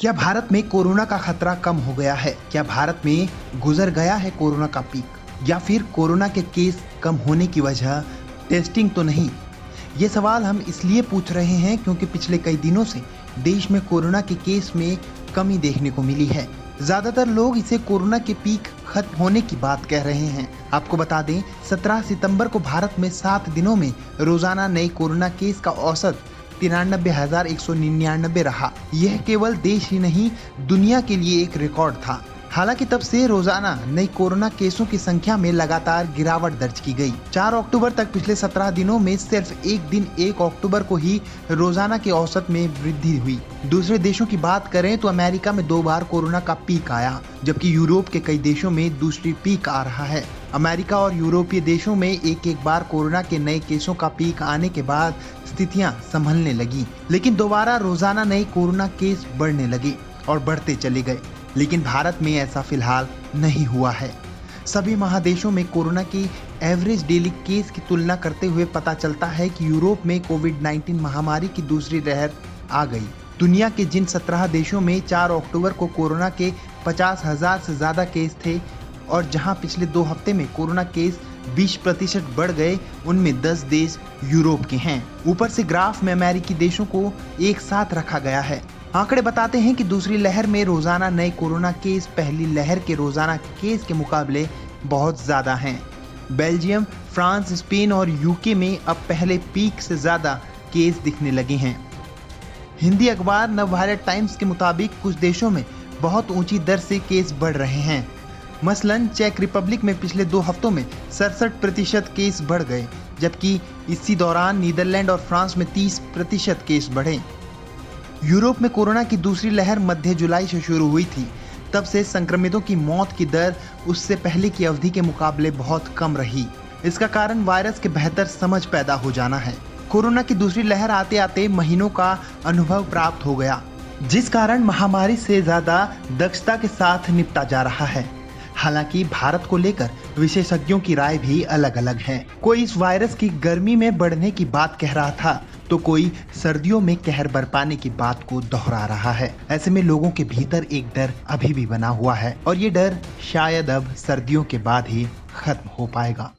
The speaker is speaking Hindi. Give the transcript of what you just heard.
क्या भारत में कोरोना का खतरा कम हो गया है? क्या भारत में गुजर गया है कोरोना का पीक? या फिर कोरोना के केस कम होने की वजह टेस्टिंग तो नहीं? ये सवाल हम इसलिए पूछ रहे हैं क्योंकि पिछले कई दिनों से देश में कोरोना के केस में कमी देखने को मिली है। ज्यादातर लोग इसे कोरोना के पीक खत्म होने की बात कह रहे हैं। आपको बता दें, 17 सितंबर को भारत में 7 दिनों में रोजाना नए कोरोना केस का औसत 93,199 रहा। यह केवल देश ही नहीं, दुनिया के लिए एक रिकॉर्ड था। हालांकि तब से रोजाना नई कोरोना केसों की संख्या में लगातार गिरावट दर्ज की गई। 4 अक्टूबर तक पिछले 17 दिनों में सिर्फ एक दिन 1 अक्टूबर को ही रोजाना के औसत में वृद्धि हुई। दूसरे देशों की बात करें तो अमेरिका में 2 बार कोरोना का पीक आया, जबकि यूरोप के कई देशों में दूसरी पीक आ रहा है। अमेरिका और यूरोपीय देशों में एक बार कोरोना के नए केसों का पीक आने के बाद स्थितियां संभलने लगी, लेकिन दोबारा रोजाना नए कोरोना केस बढ़ने लगे और बढ़ते चले गए। लेकिन भारत में ऐसा फिलहाल नहीं हुआ है। सभी महादेशों में कोरोना की एवरेज डेली केस की तुलना करते हुए पता चलता है कि यूरोप में कोविड-19 महामारी की दूसरी लहर आ गई। दुनिया के जिन 17 देशों में 4 अक्टूबर को कोरोना के 50,000 से ज्यादा केस थे और जहां पिछले 2 हफ्ते में कोरोना केस 20% बढ़ गए, उनमें 10 देश यूरोप के हैं। ऊपर से ग्राफ में अमेरिकी देशों को एक साथ रखा गया है। आंकड़े बताते हैं कि दूसरी लहर में रोजाना नए कोरोना केस पहली लहर के रोजाना केस के मुकाबले बहुत ज्यादा हैं। बेल्जियम, फ्रांस, स्पेन और यूके में अब पहले पीक से ज्यादा केस दिखने लगे हैं। हिंदी अखबार नवभारत टाइम्स के मुताबिक कुछ देशों में बहुत ऊंची दर से केस बढ़ रहे हैं। मसलन चेक रिपब्लिक में पिछले 2 हफ्तों में 67% केस बढ़ गए, जबकि इसी दौरान नीदरलैंड और फ्रांस में 30% केस बढ़े। यूरोप में कोरोना की दूसरी लहर मध्य जुलाई से शुरू हुई थी। तब से संक्रमितों की मौत की दर उससे पहले की अवधि के मुकाबले बहुत कम रही। इसका कारण वायरस के बेहतर समझ पैदा हो जाना है। कोरोना की दूसरी लहर आते आते महीनों का अनुभव प्राप्त हो गया, जिस कारण महामारी से ज्यादा दक्षता के साथ निपटा जा रहा है। हालांकि भारत को लेकर विशेषज्ञों की राय भी अलग अलग है। कोई इस वायरस की गर्मी में बढ़ने की बात कह रहा था, तो कोई सर्दियों में कहर बरपाने की बात को दोहरा रहा है। ऐसे में लोगों के भीतर एक डर अभी भी बना हुआ है और ये डर शायद अब सर्दियों के बाद ही खत्म हो पाएगा।